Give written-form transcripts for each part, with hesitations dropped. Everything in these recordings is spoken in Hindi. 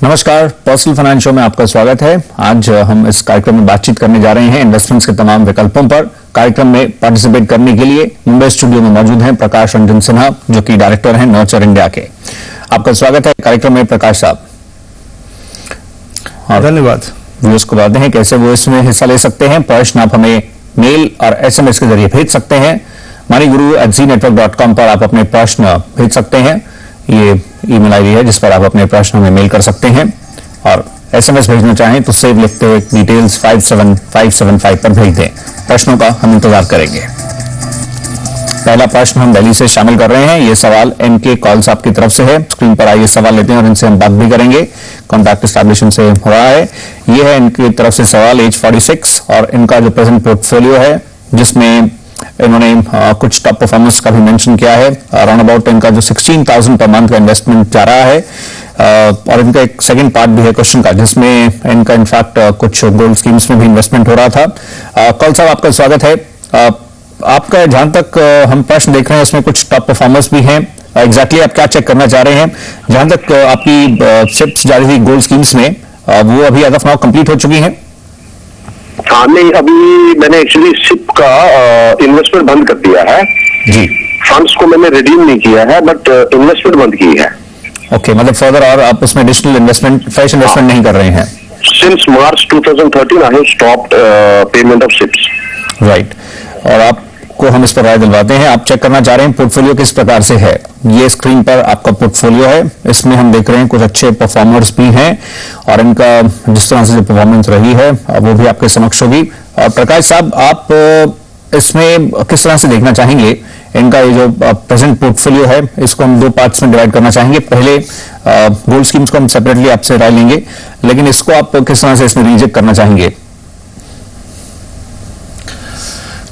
नमस्कार, पर्सनल फाइनेंस शो में आपका स्वागत है। आज हम इस कार्यक्रम में बातचीत करने जा रहे हैं इन्वेस्टमेंट्स के तमाम विकल्पों पर। कार्यक्रम में पार्टिसिपेट करने के लिए मुंबई स्टूडियो में मौजूद हैं प्रकाश रंजन सिन्हा, जो कि डायरेक्टर हैं नर्चर इंडिया के। आपका स्वागत है कार्यक्रम में प्रकाश साहब। धन्यवाद। व्यूअर्स को बताते हैं कैसे वो इसमें हिस्सा ले सकते हैं। प्रश्न आप हमें मेल और SMS के जरिए भेज सकते हैं। moniguru@zeenetwork.com पर आप अपने प्रश्न भेज सकते हैं। ये ईमेल आईडी है जिस पर आप अपने प्रश्न हमें मेल कर सकते हैं, और SMS भेजना चाहें तो सेव लिखते हुए डिटेल्स 57575 पर भेज दें। प्रश्नों का हम इंतजार करेंगे। पहला प्रश्न हम दिल्ली से शामिल कर रहे हैं। ये सवाल MK कॉल्स आपकी तरफ से है। स्क्रीन पर आइए सवाल लेते हैं और इनसे हम बात भी करेंगे। कॉन्टैक्ट एस्टैब्लिशमेंट से हो रहा है। ये है इनकी तरफ से सवाल, एज 46 और इनका जो प्रेजेंट पोर्टफोलियो है जिसमें इन्होंने कुछ टॉप परफॉर्मेंस का भी मेंशन किया है। अराउंड अबाउट इनका जो 16,000 पर मंथ का इन्वेस्टमेंट जा रहा है, और इनका एक सेकंड पार्ट भी है क्वेश्चन का जिसमें इनका इनफैक्ट कुछ गोल्ड स्कीम्स में भी इन्वेस्टमेंट हो रहा था। कॉल साहब, आपका स्वागत है। आपका जहां तक हम प्रश्न देख रहे हैं उसमें कुछ टॉप परफॉर्मर्स भी हैं। एग्जैक्टली आप क्या चेक करना चाह रहे हैं? जहां तक आपकी शिप्स जा रही थी गोल्ड स्कीम्स में, वो अभी एज ऑफ नाउ कंप्लीट हो चुकी हैं? हाँ, नहीं, अभी मैंने एक्चुअली सिप का इन्वेस्टमेंट बंद कर दिया है जी। फंड्स को मैंने रिडीम नहीं किया है, बट इन्वेस्टमेंट बंद की है। ओके, मतलब फर्दर और आप उसमें एडिशनल इन्वेस्टमेंट, फ्रेश इन्वेस्टमेंट नहीं कर रहे हैं? Since March 2013 I have stopped payment of SIPs. Right. और आपको हम इस पर राय दिलवाते हैं। आप चेक करना चाह रहे हैं पोर्टफोलियो किस प्रकार से है। ये स्क्रीन पर आपका पोर्टफोलियो है। इसमें हम देख रहे हैं कुछ अच्छे परफॉर्मर्स भी हैं और इनका जिस तरह से जो परफॉर्मेंस रही है वो भी आपके समक्ष होगी। और प्रकाश साहब, आप इसमें किस तरह से देखना चाहेंगे? इनका ये जो प्रेजेंट पोर्टफोलियो है इसको हम दो पार्ट्स में डिवाइड करना चाहेंगे। पहले गोल्ड स्कीम्स को हम सेपरेटली आपसे राय लेंगे, लेकिन इसको आप किस तरह से इसमें रिजेक्ट करना चाहेंगे?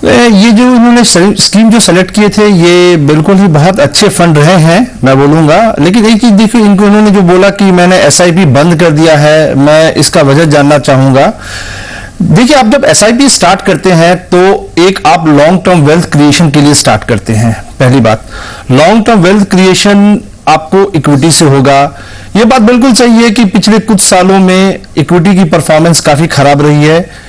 ये जो इन्होंने स्कीम जो सेलेक्ट किए थे ये बिल्कुल ही बहुत अच्छे फंड रहे हैं, मैं बोलूंगा। लेकिन एक चीज देखिए, इनको इन्होंने जो बोला कि मैंने SIP बंद कर दिया है, मैं इसका वजह जानना चाहूंगा। देखिए, आप जब SIP स्टार्ट करते हैं तो एक आप लॉन्ग टर्म वेल्थ क्रिएशन के लिए स्टार्ट करते हैं। पहली बात, लॉन्ग टर्म वेल्थ क्रिएशन आपको इक्विटी से होगा। यह बात बिल्कुल सही है कि पिछले कुछ सालों में इक्विटी की परफॉर्मेंस काफी खराब रही है,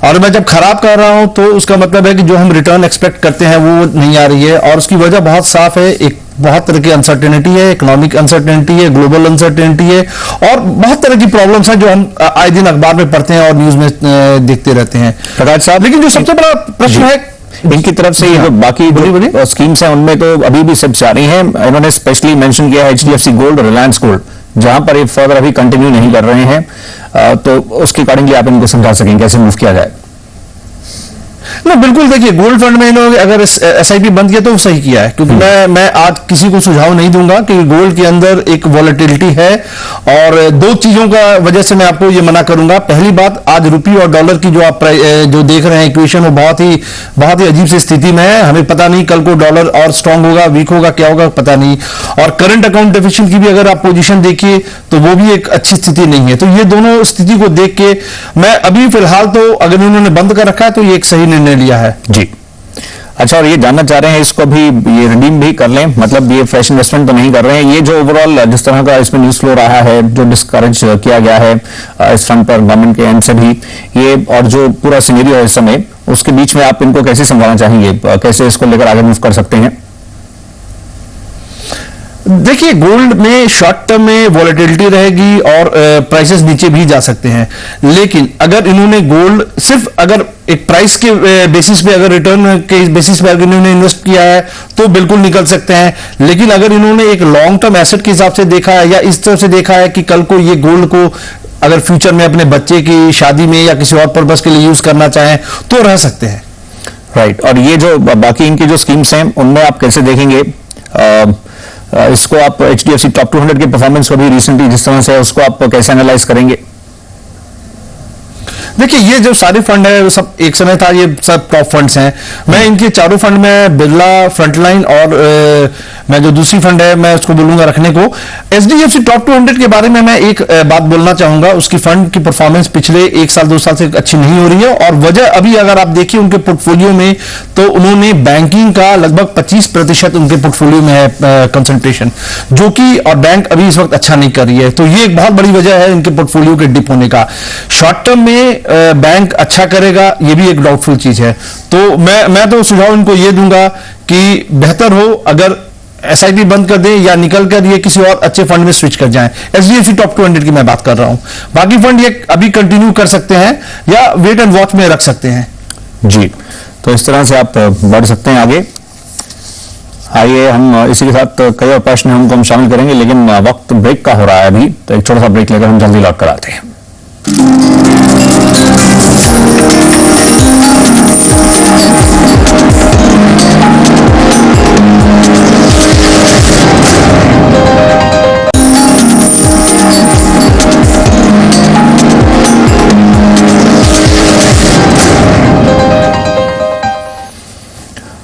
और मैं जब खराब कर रहा हूं तो उसका मतलब है कि जो हम रिटर्न एक्सपेक्ट करते हैं वो नहीं आ रही है। और उसकी वजह बहुत साफ है, एक बहुत तरह की अनसर्टेनिटी है, इकोनॉमिक अनसर्टेनिटी है, ग्लोबल अनसर्टेनिटी है, और बहुत तरह की प्रॉब्लम्स हैं जो हम आए दिन अखबार में पढ़ते हैं और न्यूज में देखते रहते हैं। प्रकाश साहब, लेकिन जो सबसे बड़ा प्रश्न है इनकी तरफ से ये जो बाकी स्कीम्स हैं उनमें तो अभी भी सिप्स जारी हैं। इन्होंने स्पेशली मेंशन किया है HDFC गोल्ड, रिलायंस गोल्ड, जहां पर ये फर्दर अभी कंटिन्यू नहीं कर रहे हैं। तो उसके अकॉर्डिंगली आप इनको समझा सकेंगे कैसे मूव किया जाए? ना, बिल्कुल। देखिए, गोल्ड फंड में इन्होंने अगर SIP बंद किया तो वो सही किया है, क्योंकि मैं आज किसी को सुझाव नहीं दूंगा कि गोल्ड के अंदर एक वॉलेटिलिटी है। और दो चीजों का वजह से मैं आपको ये मना करूंगा। पहली बात, आज रुपये और डॉलर की जो आप जो देख रहे हैं इक्वेशन, वो बहुत ही अजीब सी स्थिति में है। हमें पता नहीं कल को डॉलर और स्ट्रांग होगा, वीक होगा, क्या होगा पता नहीं। और करंट अकाउंट डेफिसिट की भी अगर आप पोजीशन देखिए तो वो भी एक अच्छी स्थिति नहीं है। तो ये दोनों स्थिति को देख के मैं अभी फिलहाल तो, अगर इन्होंने बंद कर रखा है तो ये एक सही निर्णय लिया है जी। अच्छा, और ये जानना चाह रहे हैं इसको भी ये रिडीम भी कर लें, मतलब ये फ्रेश इन्वेस्टमेंट तो नहीं कर रहे हैं? ये जो ओवरऑल जिस तरह का इसमें न्यूज फ्लो रहा है, जो डिस्करेज किया गया है इस फंड पर गवर्नमेंट के एंड से भी, ये और जो पूरा सिनेरियो है इस समय, उसके बीच में आप इनको कैसे समझाना चाहेंगे? कैसे इसको लेकर आगे मूव कर सकते हैं? देखिए, गोल्ड में शॉर्ट टर्म में वॉलेटिलिटी रहेगी और प्राइसेस नीचे भी जा सकते हैं। लेकिन अगर इन्होंने गोल्ड सिर्फ अगर एक प्राइस के बेसिस पे, अगर रिटर्न के बेसिस पे अगर इन्होंने इन्वेस्ट किया है तो बिल्कुल निकल सकते हैं। लेकिन अगर इन्होंने एक लॉन्ग टर्म एसेट के हिसाब से देखा है, या इस तरह से देखा है कि कल को ये गोल्ड को अगर फ्यूचर में अपने बच्चे की शादी में या किसी और पर्पस के लिए यूज करना चाहें तो रह सकते हैं। राइट। और ये जो बाकी इनकी जो स्कीम्स हैं उनमें आप कैसे देखेंगे इसको? आप HDFC टॉप 200 के परफॉर्मेंस को भी रिसेंटली जिस तरह से है उसको आप कैसे एनालाइज करेंगे? देखिए ये जो सारे फंड है वो सब एक समय था, ये सब टॉप फंड्स हैं। मैं इनके चारों फंड में बिरला, फ्रंटलाइन और मैं जो दूसरी फंड है मैं उसको बोलूंगा रखने को। एचडीएफसी टॉप 200 के बारे में मैं एक बात बोलना चाहूंगा। उसकी फंड की परफॉर्मेंस पिछले 1 साल 2 साल से अच्छी नहीं हो रही है, और वजह अभी अगर आप देखिए उनके पोर्टफोलियो में, तो उन्होंने बैंकिंग का लगभग 25% उनके पोर्टफोलियो में है कंसंट्रेशन, जो कि और बैंक अभी इस वक्त अच्छा नहीं कर रही है। तो ये एक बहुत बड़ी वजह है इनके पोर्टफोलियो के डिप होने का। शॉर्ट टर्म में बैंक अच्छा करेगा, ये भी एक डाउटफुल चीज है। तो मैं तो सुझाव इनको ये दूंगा कि बेहतर हो अगर एसआईपी बंद कर दें या निकल कर ये किसी और अच्छे फंड में स्विच कर जाएं। एचडीएफसी टॉप 200 की मैं बात कर रहा हूं। बाकी फंड ये अभी कंटिन्यू कर सकते हैं या वेट एंड वॉच में रख सकते हैं। जी, तो इस तरह से आप बढ़ सकते हैं आगे। आइए हम इसी के साथ कई और प्रश्न हम शामिल करेंगे, लेकिन वक्त ब्रेक का हो रहा है अभी, तो एक छोटा सा ब्रेक लेकर हम जल्दी लौट कर आते हैं।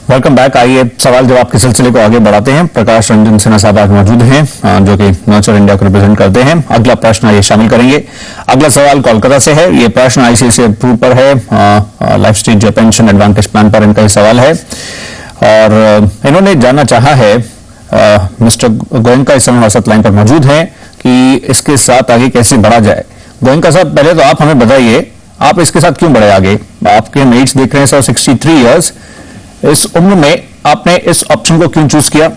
Welcome back. आइए सवाल जवाब के सिलसिले को आगे बढ़ाते हैं। प्रकाश रंजन सिन्हा साहब आज मौजूद हैं, जो कि नर्चर इंडिया को रिप्रेजेंट करते हैं। अगला प्रश्न ये शामिल करेंगे। अगला सवाल कोलकाता से है। ये प्रश्न आईसीआईसीआई अप्रूव पर है, life stage pension advantage plan पर इनका ये सवाल है, और इन्होंने जानना चाहा है, मिस्टर गोयनका इस समय हमारे लाइन पर मौजूद हैं, कि इसके साथ आगे कैसे बढ़ा जाए। गोयनका साहब, पहले तो आप हमें बताइए, आप इसके साथ क्यों बढ़े आगे? आपके हम एज देख रहे हैं सर, 63 ईयर्स। इस उम्र में आपने इस ऑप्शन को क्यों चूज किया?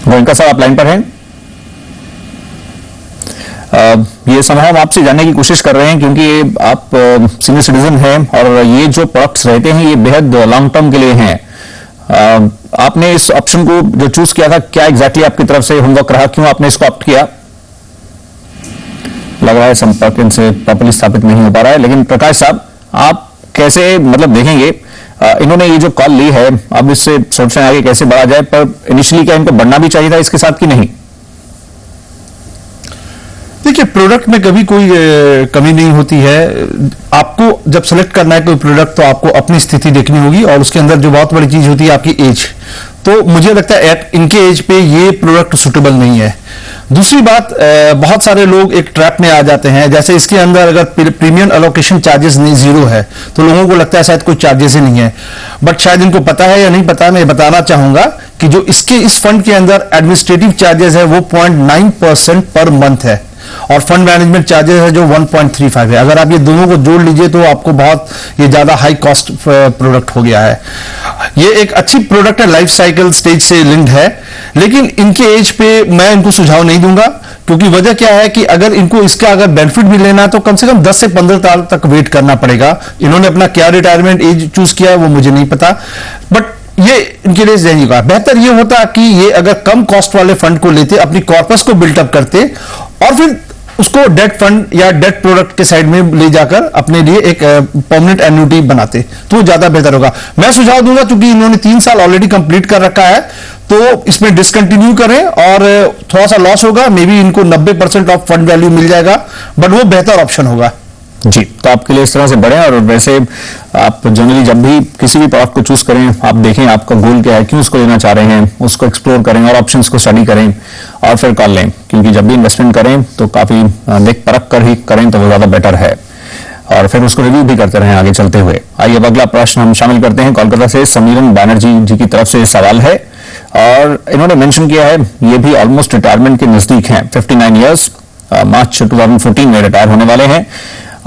गोयनका साहब, आप लाइन पर हैं? ये समय हम आपसे जानने की कोशिश कर रहे हैं, क्योंकि आप सीनियर सिटीजन हैं और ये जो प्रोडक्ट्स रहते हैं ये बेहद लॉन्ग टर्म के लिए हैं। आपने इस ऑप्शन को जो चूज किया था, क्या एग्जैक्टली आपकी तरफ से होमवर्क रहा, क्यों आपने इसको ऑप्ट किया? लग रहा है संपर्क इनसे प्रॉपर्ली स्थापित नहीं हो पा रहा है। लेकिन प्रकाश साहब, आप कैसे मतलब देखेंगे, इन्होंने ये जो कॉल ली है, अब इससे सोच रहे हैं आगे कैसे बढ़ा जाए, पर इनिशियली क्या इनको बढ़ना भी चाहिए था इसके साथ कि नहीं? देखिए, प्रोडक्ट में कभी कोई कमी नहीं होती है। आपको जब सेलेक्ट करना है कोई प्रोडक्ट, तो आपको अपनी स्थिति देखनी होगी, और उसके अंदर जो बहुत बड़ी चीज होती है आपकी एज। तो मुझे लगता है एट इनके एज पे ये प्रोडक्ट सुटेबल नहीं है। दूसरी बात, बहुत सारे लोग एक ट्रैप में आ जाते हैं, जैसे इसके अंदर अगर प्रीमियम एलोकेशन चार्जेस नहीं, जीरो है, तो लोगों को लगता है शायद कोई चार्जेस ही नहीं है। बट शायद इनको पता है या नहीं पता, मैं बताना चाहूंगा कि जो इस फंड के अंदर एडमिनिस्ट्रेटिव चार्जेस है वो 0.9% पर मंथ है, और फंड मैनेजमेंट चार्जेस है जो 1.35 है। अगर आप ये दोनों को जोड़ लीजिए तो आपको बहुत ये ज्यादा हाई कॉस्ट प्रोडक्ट हो गया है। ये एक अच्छी प्रोडक्ट है, लाइफ साइकिल स्टेज से लिंक्ड है, लेकिन इनके एज पे मैं इनको सुझाव नहीं दूंगा, क्योंकि वजह क्या है कि अगर इनको इसका अगर बेनिफिट भी लेना है तो कम से कम 10 से 15 साल तक वेट करना पड़ेगा। इन्होंने अपना क्या रिटायरमेंट एज चूज किया है वो मुझे नहीं पता, बट ये इनके लिए जाएगा। बेहतर ये होता कि ये अगर कम कॉस्ट वाले फंड को लेते, अपनी कॉर्पस को बिल्टअप करते, और फिर उसको डेट फंड या डेट प्रोडक्ट के साइड में ले जाकर अपने लिए एक परमानेंट एन्युटी बनाते, तो ज्यादा बेहतर होगा। मैं सुझाव दूंगा, क्योंकि इन्होंने 3 साल ऑलरेडी कंप्लीट कर रखा है, तो इसमें डिसकंटिन्यू करें, और थोड़ा सा लॉस होगा, मे बी इनको 90% ऑफ फंड वैल्यू मिल जाएगा, बट वो बेहतर ऑप्शन होगा। जी, तो आपके लिए इस तरह से बढ़े। और वैसे आप जनरली जब भी किसी भी प्रोडक्ट को चूज करें, आप देखें आपका गोल क्या है, क्यों उसको लेना चाह रहे हैं, उसको एक्सप्लोर करें और ऑप्शंस को स्टडी करें, और फिर कॉल लें, क्योंकि जब भी इन्वेस्टमेंट करें तो काफी देख परख कर ही करें, तो वो ज्यादा बेटर है, और फिर उसको रिव्यू भी करते रहें आगे चलते हुए। आइए अब अगला प्रश्न हम शामिल करते हैं। कोलकाता से समीरन बैनर्जी जी की तरफ से सवाल है, और इन्होंने मेंशन किया है, ये भी ऑलमोस्ट रिटायरमेंट के नजदीक हैं, 59 ईयर्स, मार्च 2014 में रिटायर होने वाले हैं।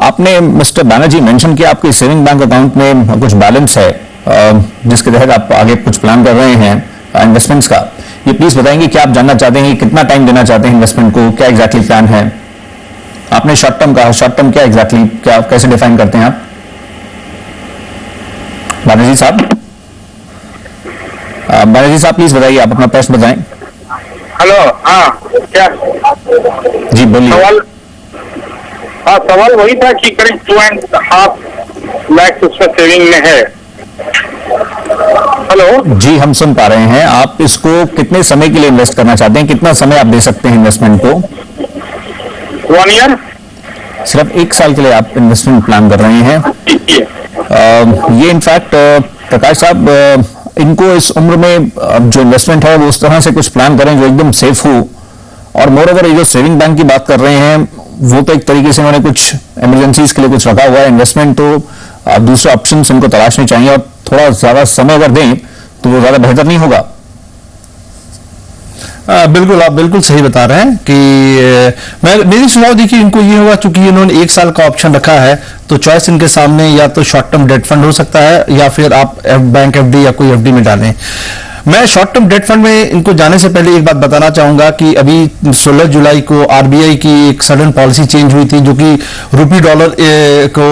आपने मिस्टर बैनर्जी मेंशन किया आपके सेविंग बैंक अकाउंट में कुछ बैलेंस है, जिसके तहत आप आगे कुछ प्लान कर रहे हैं इन्वेस्टमेंट्स का। ये प्लीज बताएंगे क्या आप जानना चाहते हैं, कितना टाइम देना चाहते हैं इन्वेस्टमेंट को, क्या एग्जैक्टली प्लान है? आपने शॉर्ट टर्म कहा, शॉर्ट टर्म क्या एग्जैक्टली, क्या कैसे डिफाइन करते हैं आप बैनर्जी साहब? बैनर्जी साहब प्लीज बताइए, आप अपना प्रश्न बताएं। हेलो, हाँ क्या जी बोलिए। सवाल वही था कि करीब 2.5 लाख उसमें सेविंग में है। हेलो जी, हम सुन पा रहे हैं। आप इसको कितने समय के लिए इन्वेस्ट करना चाहते हैं, कितना समय आप दे सकते हैं इन्वेस्टमेंट को? 1 ईयर। सिर्फ 1 साल के लिए आप इन्वेस्टमेंट प्लान कर रहे हैं। ये इनफैक्ट प्रकाश साहब, इनको इस उम्र में जो इन्वेस्टमेंट है वो उस तरह से कुछ प्लान करें जो एकदम सेफ हो, और मोर ओवर ये जो सेविंग बैंक की बात कर रहे हैं वो तो एक तरीके से उन्होंने कुछ इमरजेंसीज के लिए कुछ रखा हुआ है। इन्वेस्टमेंट तो दूसरे ऑप्शन उनको तलाशने चाहिए, और थोड़ा ज्यादा समय अगर दें तो वो ज्यादा बेहतर नहीं होगा? बिल्कुल, आप बिल्कुल सही बता रहे हैं कि मेरी सुझाव देखिए इनको ये होगा, चूंकि इन्होंने 1 साल का ऑप्शन रखा है तो चॉइस इनके सामने या तो शॉर्ट टर्म डेट फंड हो सकता है या फिर आप बैंक एफडी या कोई एफडी में डालें। मैं शॉर्ट टर्म डेट फंड में इनको जाने से पहले एक बात बताना चाहूंगा कि अभी 16 जुलाई को आरबीआई की एक सडन पॉलिसी चेंज हुई थी, जो कि रुपी डॉलर को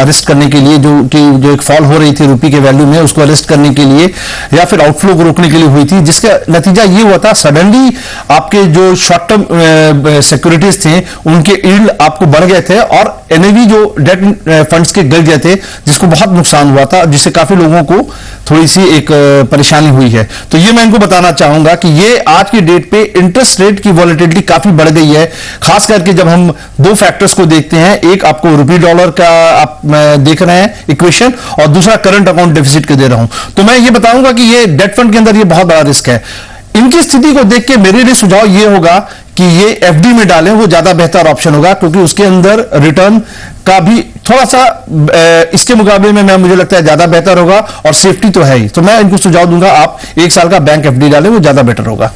अरेस्ट करने के लिए, जो एक फॉल हो रही थी रुपी के वैल्यू में, उसको अरेस्ट करने के लिए या फिर आउटफ्लो को रोकने के लिए हुई थी, जिसका नतीजा ये हुआ था सडनली आपके जो शॉर्ट टर्म सिक्योरिटीज थे उनके यील्ड आपको बढ़ गए थे और एनएवी जो डेट फंड्स के गिर गए थे, जिसको बहुत नुकसान हुआ था, जिससे काफी लोगों को थोड़ी सी एक परेशानी हुई है। तो ये मैं इनको बताना चाहूंगा कि ये आज की डेट पे इंटरेस्ट रेट की वॉलेटिलिटी काफी बढ़ गई है, खास करके जब हम 2 फैक्टर्स को देखते हैं, एक आपको रुपी डॉलर का आप देख रहे हैं इक्वेशन, और दूसरा करंट अकाउंट डेफिसिट के दे रहा हूं। तो मैं ये बताऊंगा कि ये डेट फंड के अंदर ये बहुत बड़ा रिस्क है। इनकी स्थिति को देख के मेरे लिए सुझाव ये होगा कि ये एफडी में डालें, वो ज्यादा बेहतर ऑप्शन होगा, क्योंकि उसके अंदर रिटर्न का भी थोड़ा सा इसके मुकाबले में मुझे लगता है ज्यादा बेहतर होगा, और सेफ्टी तो है ही। तो मैं इनको सुझाव दूंगा आप 1 साल का बैंक एफडी डालें, वो ज्यादा बेटर होगा।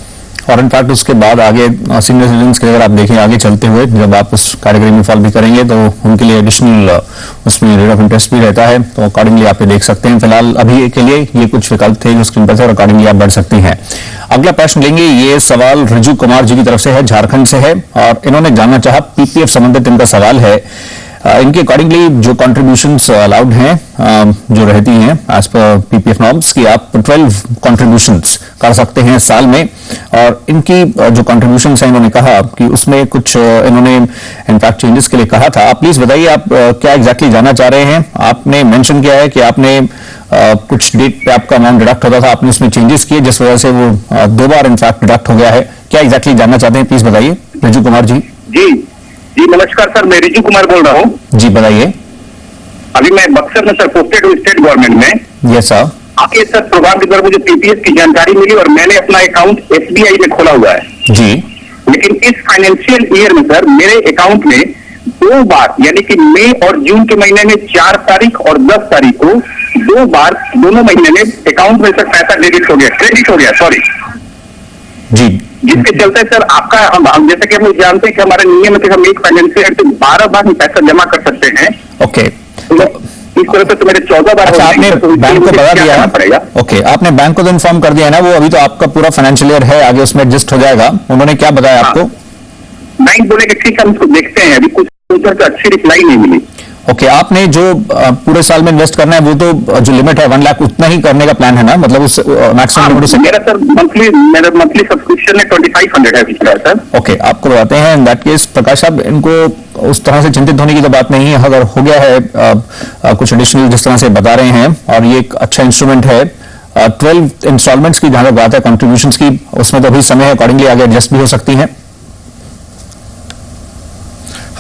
और इनफैक्ट उसके बाद आगे सीनियर सिटीजन के अगर आप देखें आगे चलते हुए, जब आप उस कैटेगरी में फॉल भी करेंगे तो उनके लिए एडिशनल उसमें रेट ऑफ इंटरेस्ट भी रहता है, तो अकॉर्डिंगली आप ये देख सकते हैं। फिलहाल अभी के लिए ये कुछ विकल्प थे जो स्क्रीन पर थे, और अकॉर्डिंगली आप बढ़ सकते हैं। अगला प्रश्न लेंगे, ये सवाल रिजू कुमार जी की तरफ से है, झारखंड से है, और इन्होंने जानना चाहा पीपीएफ संबंधित इनका सवाल है। इनके अकॉर्डिंगली जो कंट्रीब्यूशंस अलाउड हैं, जो रहती हैं एज पर पीपीएफ नॉर्म्स की, आप 12 कंट्रीब्यूशंस कर सकते हैं साल में, और इनकी जो कंट्रीब्यूशंस हैं इन्होंने कहा कि उसमें कुछ इन्होंने इनफैक्ट चेंजेस के लिए कहा था। आप प्लीज बताइए आप क्या एग्जैक्टली जानना चाह रहे हैं। आपने मेंशन किया है कि आपने कुछ डेट पे आपका अमाउंट डिडक्ट होता था, आपने उसमें चेंजेस किए जिस वजह से वो 2 बार इनफैक्ट डिडक्ट हो गया है। क्या एग्जैक्टली जानना चाहते हैं, प्लीज बताइए रिजू कुमार जी। जी नमस्कार सर, मैं रिजू कुमार बोल रहा हूँ। जी बताइए। अभी मैं बक्सर में सर पोस्टेड हूँ स्टेट गवर्नमेंट में। Yes sir. आपके सर प्रोग्राम के द्वारा मुझे पीपीएफ की जानकारी मिली और मैंने अपना अकाउंट एसबीआई में खोला हुआ है जी। लेकिन इस फाइनेंशियल ईयर में सर मेरे अकाउंट में 2 बार, यानी कि मई और जून के महीने में 4 तारीख और 10 तारीख को 2 बार दोनों महीने में अकाउंट में सर पैसा क्रेडिट हो गया सॉरी जी, जिसके चलते सर आपका हम जैसे कि हम लोग जानते हैं कि हमारे नियम है कि हम एक फाइनेंशियल से 12 बार ही पैसा जमा कर सकते हैं। ओके, इस तरह से तो मेरे 14 बार। अच्छा, आपने बैंक को बता दिया है? ओके, आपने बैंक को तो इन्फॉर्म कर दिया है ना, वो अभी तो आपका पूरा फाइनेंशियल ईयर है, आगे उसमें एडजस्ट हो जाएगा। उन्होंने क्या बताया आपको? बैंक बोले कि ठीक है हम उसको देखते हैं, अभी कुछ अच्छी रिप्लाई नहीं मिली। ओके, आपने जो पूरे साल में इन्वेस्ट करना है वो तो जो लिमिट है 1 लाख उतना ही करने का प्लान है ना, मतलब उस मैक्सिमम लिमिट से? मेरा मंथली सब्सक्रिप्शन है 2500 है पिछला सर। ओके, आपको बताते हैं इन दैट केस प्रकाश साहब, इनको उस तरह से चिंतित होने की तो बात नहीं है। अगर हो गया है कुछ एडिशनल जिस तरह से बता रहे हैं, और ये एक अच्छा इंस्ट्रूमेंट है, 12 इंस्टॉलमेंट्स की जहां तक बात है कंट्रीब्यूशंस की, उसमें तो अभी समय है, अकॉर्डिंगली आगे एडजस्ट भी हो सकती है।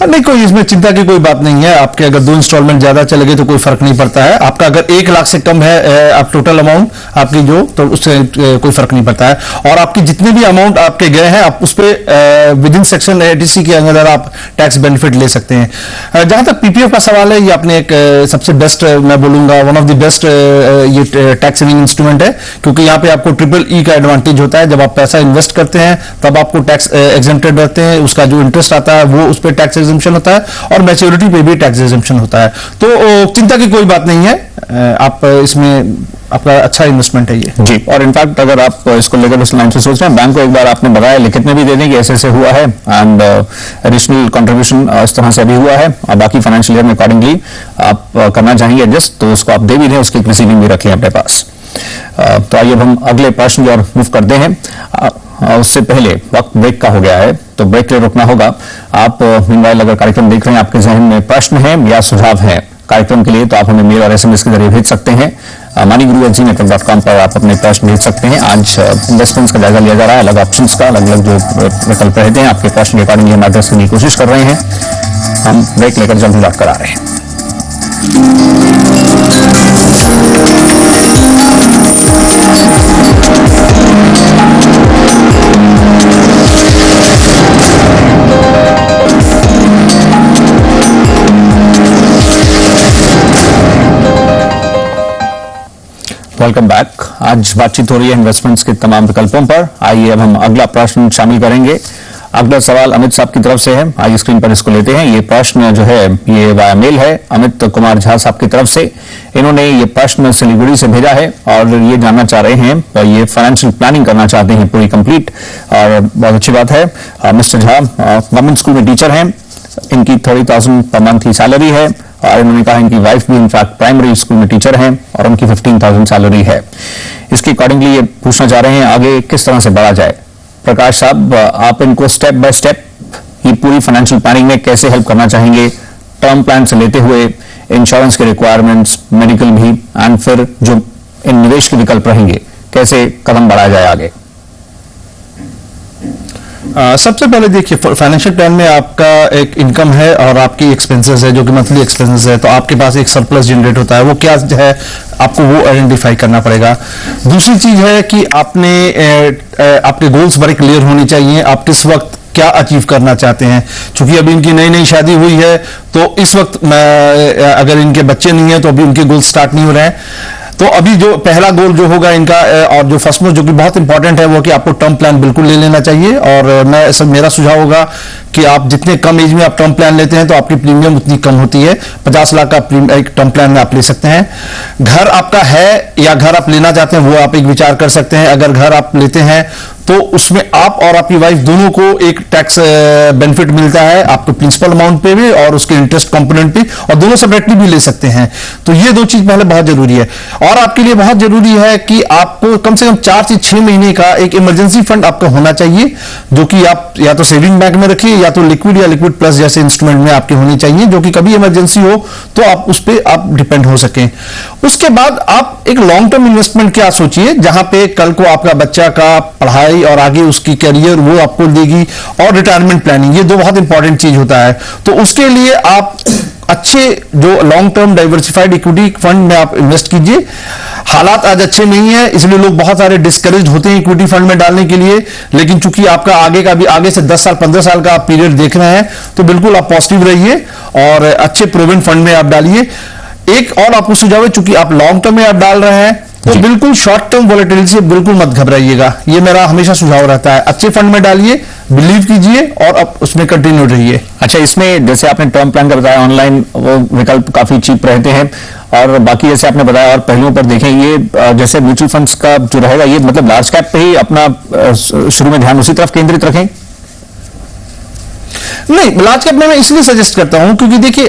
नहीं, कोई इसमें चिंता की कोई बात नहीं है। आपके अगर 2 इंस्टॉलमेंट ज्यादा चले गए तो कोई फर्क नहीं पड़ता है। आपका अगर 1 लाख से कम है आप टोटल अमाउंट आपकी जो, तो उससे कोई फर्क नहीं पड़ता है। और आपकी जितने भी अमाउंट आपके गए हैं आप उस पर विद इन सेक्शन एडीसी के अंदर आप टैक्स बेनिफिट ले सकते हैं। जहां तक पीपीएफ का सवाल है, ये आपने एक सबसे बेस्ट, मैं बोलूंगा वन ऑफ द बेस्ट ये टैक्स सेविंग इंस्ट्रूमेंट है, क्योंकि यहाँ पे आपको ट्रिपल का एडवांटेज होता है। जब आप पैसा इन्वेस्ट करते हैं तब आपको टैक्स एग्जेम्प्टेड रहते हैं, उसका जो इंटरेस्ट आता है वो उस पर टैक्स एग्जेम्पशन होता है, और मैच्योरिटी पे भी टैक्स एग्जेम्पशन होता है। तो चिंता की कोई बात नहीं है, आप इसमें आपका अच्छा इन्वेस्टमेंट है ये जी। और इनफैक्ट अगर आप इसको लेकर उस लाइन से सोच रहे हैं, बैंक को एक बार आपने बताया, लिखित में भी दे दें कि ऐसे हुआ है, एंड एडिशनल कंट्रीब्यूशन इस तरह से भी हुआ है, और बाकी फाइनेंशियल ईयर में अकॉर्डिंगली आप करना चाहेंगे एडजस्ट, तो उसको आप दे भी दें, उसकी रिसीविंग भी रखें अपने पास। तो आइए अब हम अगले प्रश्न की ओर मूव करते हैं। उससे पहले वक्त ब्रेक का हो गया है, तो ब्रेक के लिए रुकना होगा। आप मीनवाइल अगर कार्यक्रम देख रहे हैं, आपके जहन में प्रश्न है या सुझाव है कार्यक्रम के लिए, तो आप हमें मेल और एसएमएस के जरिए भेज सकते हैं। moneyGuru@gmail.com पर आप अपने प्रश्न भेज सकते हैं। आज इन्वेस्टमेंट्स का जायजा लिया जा रहा है, अलग ऑप्शंस का, अलग अलग जो विकल्प रहते हैं, आपके प्रश्न के अकॉर्डिंगली हम एड्रेस करने की कोशिश कर रहे हैं। हम ब्रेक लेकर जल्द ही लौट कर आ रहे हैं। Welcome back. आज बातचीत हो रही है इन्वेस्टमेंट्स के तमाम विकल्पों पर। आइए अब हम अगला प्रश्न शामिल करेंगे। अगला सवाल अमित साहब की तरफ से है। आइए स्क्रीन पर इसको लेते हैं। ये प्रश्न जो है ये वाया मेल है अमित कुमार झा साहब की तरफ से। इन्होंने ये प्रश्न सिलीगुड़ी से भेजा है और ये जानना चाह रहे हैं, और ये फाइनेंशियल प्लानिंग करना चाहते हैं पूरी कंप्लीट, और बहुत अच्छी बात है। मिस्टर झा गवर्नमेंट स्कूल में टीचर हैं, इनकी 30,000 पर मंथ की सैलरी है, और इन्होंने कहा इनकी वाइफ भी इनफैक्ट प्राइमरी स्कूल में टीचर हैं और उनकी 15,000 सैलरी है। इसके अकॉर्डिंगली ये पूछना चाह रहे हैं आगे किस तरह से बढ़ा जाए। प्रकाश साहब, आप इनको स्टेप बाय स्टेप ये पूरी फाइनेंशियल प्लानिंग में कैसे हेल्प करना चाहेंगे, टर्म प्लान से लेते हुए इंश्योरेंस के रिक्वायरमेंट्स, मेडिकल भी, एंड फिर जो इन निवेश के विकल्प रहेंगे कैसे कदम बढ़ाया जाए आगे। सबसे पहले देखिए, फाइनेंशियल प्लान में आपका एक इनकम है और आपकी एक्सपेंसेस है जो कि मंथली एक्सपेंसेस है, तो आपके पास एक सरप्लस जनरेट होता है, वो क्या है आपको वो आइडेंटिफाई करना पड़ेगा। दूसरी चीज है कि आपके गोल्स बड़े क्लियर होने चाहिए, आप किस वक्त क्या अचीव करना चाहते हैं। चूंकि अभी इनकी नई नई शादी हुई है तो इस वक्त अगर इनके बच्चे नहीं है तो अभी उनके गोल्स स्टार्ट नहीं हो रहे हैं। तो अभी जो पहला गोल जो होगा इनका, और जो फर्स्ट में जो कि बहुत इंपॉर्टेंट है, वो कि आपको टर्म प्लान बिल्कुल ले लेना चाहिए। और मेरा सुझाव होगा कि आप जितने कम एज में आप टर्म प्लान लेते हैं तो आपकी प्रीमियम उतनी कम होती है। 50 लाख का एक टर्म प्लान में आप ले सकते हैं। घर आपका है या घर आप लेना चाहते हैं वो आप एक विचार कर सकते हैं। अगर घर आप लेते हैं तो उसमें आप और आपकी वाइफ दोनों को एक टैक्स बेनिफिट मिलता है, आपको प्रिंसिपल अमाउंट पे भी और उसके इंटरेस्ट कंपोनेंट पे, और दोनों सेपरेटली भी ले सकते हैं। तो ये दो चीज पहले बहुत जरूरी है। और आपके लिए बहुत जरूरी है कि आपको कम से कम 4 से 6 महीने का एक इमरजेंसी फंड आपका होना चाहिए, जो कि आप या तो सेविंग बैंक में रखिए या तो लिक्विड या लिक्विड प्लस जैसे इंस्ट्रूमेंट में आपके होने चाहिए, जो कि कभी इमरजेंसी हो तो आप उस पर आप डिपेंड हो सकें। उसके बाद आप एक लॉन्ग टर्म इन्वेस्टमेंट क्या सोचिए, जहां पे कल को आपका बच्चा का पढ़ाई और आगे उसकी करियर वो आपको देगी, और रिटायरमेंट प्लानिंग, ये दो बहुत इंपॉर्टेंट चीज होता है। तो उसके लिए आप अच्छे जो long term diversified equity fund में आप इन्वेस्ट कीजिए। हालात आज अच्छे नहीं है, इसलिए लोग बहुत सारे डिस्करेज होते हैं इक्विटी फंड में डालने के लिए, लेकिन चूंकि आपका आगे से 10 साल 15 साल का आप पीरियड देख रहे हैं, तो बिल्कुल आप पॉजिटिव रहिए और अच्छे प्रोविडेंट फंड में आप डालिए। एक और आपको सुझाव है, चूंकि आप लॉन्ग टर्म में आप डाल रहे हैं तो बिल्कुल शॉर्ट टर्म वॉलेटिलिटी से बिल्कुल मत घबराइएगा। ये मेरा हमेशा सुझाव रहता है। अच्छे फंड में डालिए, बिलीव कीजिए और अब उसमें कंटिन्यू रहिए। अच्छा, इसमें जैसे आपने टर्म प्लान का बताया, ऑनलाइन वो विकल्प काफी चीप रहते हैं, और बाकी जैसे आपने बताया और पहलुओं पर देखें, ये जैसे म्यूचुअल फंड्स का जो रहेगा ये मतलब लार्ज कैप पे ही अपना शुरू में ध्यान उसी तरफ केंद्रित रखें। नहीं, लार्ज कैप में मैं इसलिए सजेस्ट करता हूं क्योंकि देखिए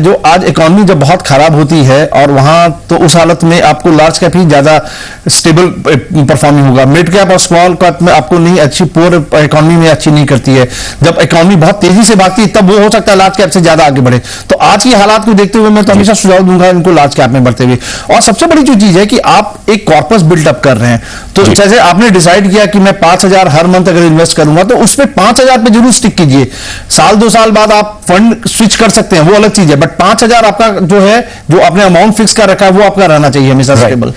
जो आज इकोनॉमी जब बहुत खराब होती है और वहां तो उस हालत में आपको लार्ज कैप ही ज्यादा स्टेबल परफॉर्मिंग होगा। मिड कैप और स्मॉल कैप में आपको नहीं अच्छी, पोर इकोनॉमी में अच्छी नहीं करती है। जब इकोनॉमी बहुत तेजी से भागती है तब वो हो सकता है लार्ज कैप से ज्यादा आगे बढ़े। तो आज की हालात को देखते हुए मैं तो हमेशा सुझाव दूंगा इनको लार्ज कैप में बढ़ते हुए। और सबसे बड़ी जो चीज है कि आप एक कॉर्पस बिल्डअप कर रहे हैं, तो जैसे आपने डिसाइड किया कि मैं 5,000 हर मंथ अगर इन्वेस्ट करूंगा तो उसमें 5,000 पे जरूर स्टिक कीजिए। साल 2 साल बाद आप फंड स्विच कर सकते हैं, वो अलग चीज है, बट 5,000 आपका जो है, जो आपने अमाउंट फिक्स कर रखा है, वो आपका रहना चाहिए हमेशा स्टेबल।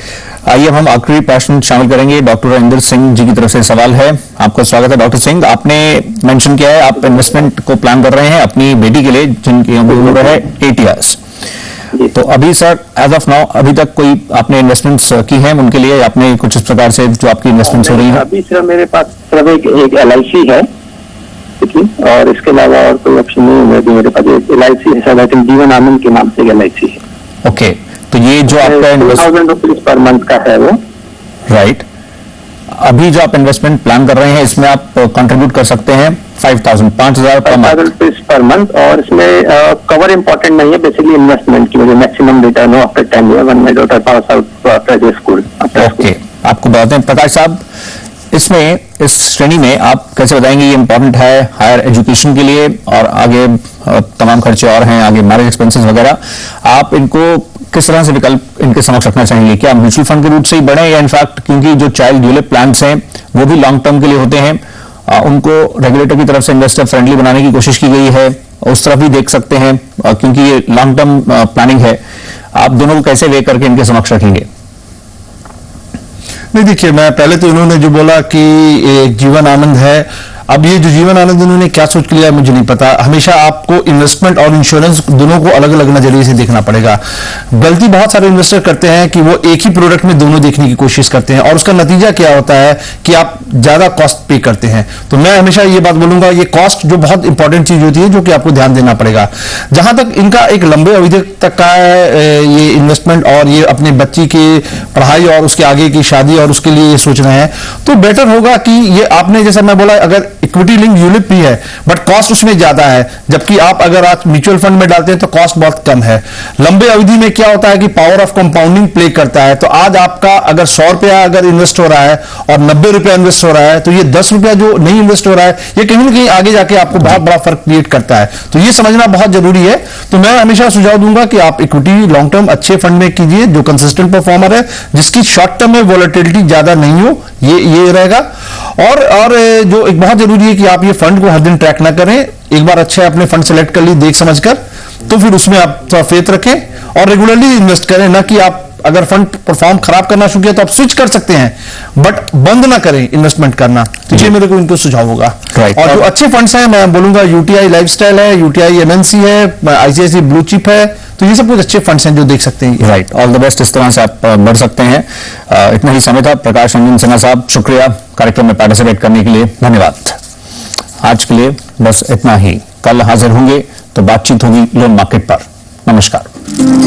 आइए हम आखिरी प्रश्न शामिल करेंगे। डॉक्टर इंद्र सिंह जी की तरफ से सवाल है। आपका स्वागत है डॉक्टर सिंह। आपने मेंशन किया है आप इन्वेस्टमेंट को प्लान कर रहे हैं अपनी बेटी के लिए जिनकी उम्र है 8 इयर्स। तो अभी सर एज ऑफ नाउ अभी तक कोई आपने इन्वेस्टमेंट्स की हैं उनके लिए? आपने कुछ इस प्रकार से जो आपकी इन्वेस्टमेंट्स हो रही हैं? अभी सर मेरे पास सिर्फ एक LIC है, और इसके अलावा और कोई ऑप्शन नहीं है। मेरे पास LIC है sir, I think Jeevan Anand के नाम से LIC है। ओके, तो ये जो आपका 2,000 रुपीज पर मंथ का है वो, राइट। अभी जो आप इन्वेस्टमेंट प्लान कर रहे हैं इसमें आप कंट्रीब्यूट कर सकते हैं 5,000 रुपीज पर मंथ, और इसमें कवर इंपॉर्टेंट नहीं है, बेसिकली इन्वेस्टमेंट की मुझे मैक्सिमम रिटर्न हो after 10 year when my daughter pass out after school. Okay, आपको बताते हैं प्रकाश साहब, इसमें इस श्रेणी में आप कैसे बताएंगे ये इंपॉर्टेंट है हायर एजुकेशन के लिए, और आगे तमाम खर्चे और हैं, आगे मैरिज एक्सपेंसेस वगैरह, आप इनको किस तरह से विकल्प इनके समक्ष रखना चाहेंगे? क्या म्यूचुअल फंड के रूट से ही बढ़े, या इनफैक्ट क्योंकि जो चाइल्ड ड्यूलिप प्लान्स हैं वो भी लॉन्ग टर्म के लिए होते हैं, उनको रेगुलेटर की तरफ से इन्वेस्टर फ्रेंडली बनाने की कोशिश की गई है, उस तरफ भी देख सकते हैं, क्योंकि ये लॉन्ग टर्म प्लानिंग है। आप दोनों को कैसे वे करके इनके समक्ष रखेंगे? नहीं, देखिए, मैं पहले तो इन्होंने जो बोला कि एक जीवन आनंद है, अब ये जो जीवन आनंद इन्होंने क्या सोच के लिया मुझे नहीं पता। हमेशा आपको इन्वेस्टमेंट और इंश्योरेंस दोनों को अलग अलग नजरिए से देखना पड़ेगा। गलती बहुत सारे इन्वेस्टर करते हैं कि वो एक ही प्रोडक्ट में दोनों देखने की कोशिश करते हैं, और उसका नतीजा क्या होता है कि आप ज्यादा कॉस्ट पे करते हैं। तो मैं हमेशा ये बात बोलूंगा, ये कॉस्ट जो बहुत इंपॉर्टेंट चीज होती है, जो कि आपको ध्यान देना पड़ेगा। जहां तक इनका एक लंबे अवधि तक का है ये इन्वेस्टमेंट, और ये अपने बच्ची की पढ़ाई और उसके आगे की शादी और उसके लिए ये सोच रहे हैं, तो बेटर होगा कि ये आपने जैसा मैं बोला, अगर इक्विटी लिंक यूलिप भी है बट कॉस्ट उसमें ज्यादा है, जबकि आप अगर आज म्यूचुअल फंड में डालते हैं तो कॉस्ट बहुत कम है। लंबे अवधि में क्या होता है कि पावर ऑफ कंपाउंडिंग प्ले करता है। तो आज आपका अगर 100 रुपया अगर इन्वेस्ट हो रहा है और 90 रुपया इन्वेस्ट हो रहा है, तो ये 10 रुपया जो नहीं इन्वेस्ट हो रहा है, ये कहीं ना कहीं आगे जाके आपको बहुत बड़ा फर्क क्रिएट करता है। तो ये समझना बहुत जरूरी है। तो मैं हमेशा सुझाव दूंगा कि आप इक्विटी लॉन्ग टर्म अच्छे फंड में कीजिए, जो कंसिस्टेंट परफॉर्मर है, जिसकी शॉर्ट टर्म में वॉलेटिलिटी ज्यादा नहीं हो, ये रहेगा। और जो एक बहुत जरूरी है कि आप ये फंड को हर दिन ट्रैक ना करें। एक बार अच्छे अपने फंड सेलेक्ट कर ली देख समझकर, तो फिर उसमें आप थोड़ा फेथ रखें और रेगुलरली इन्वेस्ट करें। ना कि आप अगर फंड परफॉर्म खराब करना शुरू किया तो आप स्विच कर सकते हैं, बट बंद ना करें इन्वेस्टमेंट करना। तो ये मेरे को इनको सुझाव होगा। और जो अच्छे फंड्स हैं, मैं बोलूंगा यूटीआई लाइफस्टाइल है, यूटीआई एमएनसी है, आईसीआईसी ब्लू चिप है, तो ये सब कुछ अच्छे फंड्स हैं जो देख सकते हैं। Right, all the best. इस तरह से आप बढ़ सकते हैं। इतना ही समय था। प्रकाश रंजन सिन्हा साहब, शुक्रिया कार्यक्रम में पार्टिसिपेट करने के लिए, धन्यवाद। आज के लिए बस इतना ही। कल हाजिर होंगे तो बातचीत होगी लोन मार्केट पर। नमस्कार।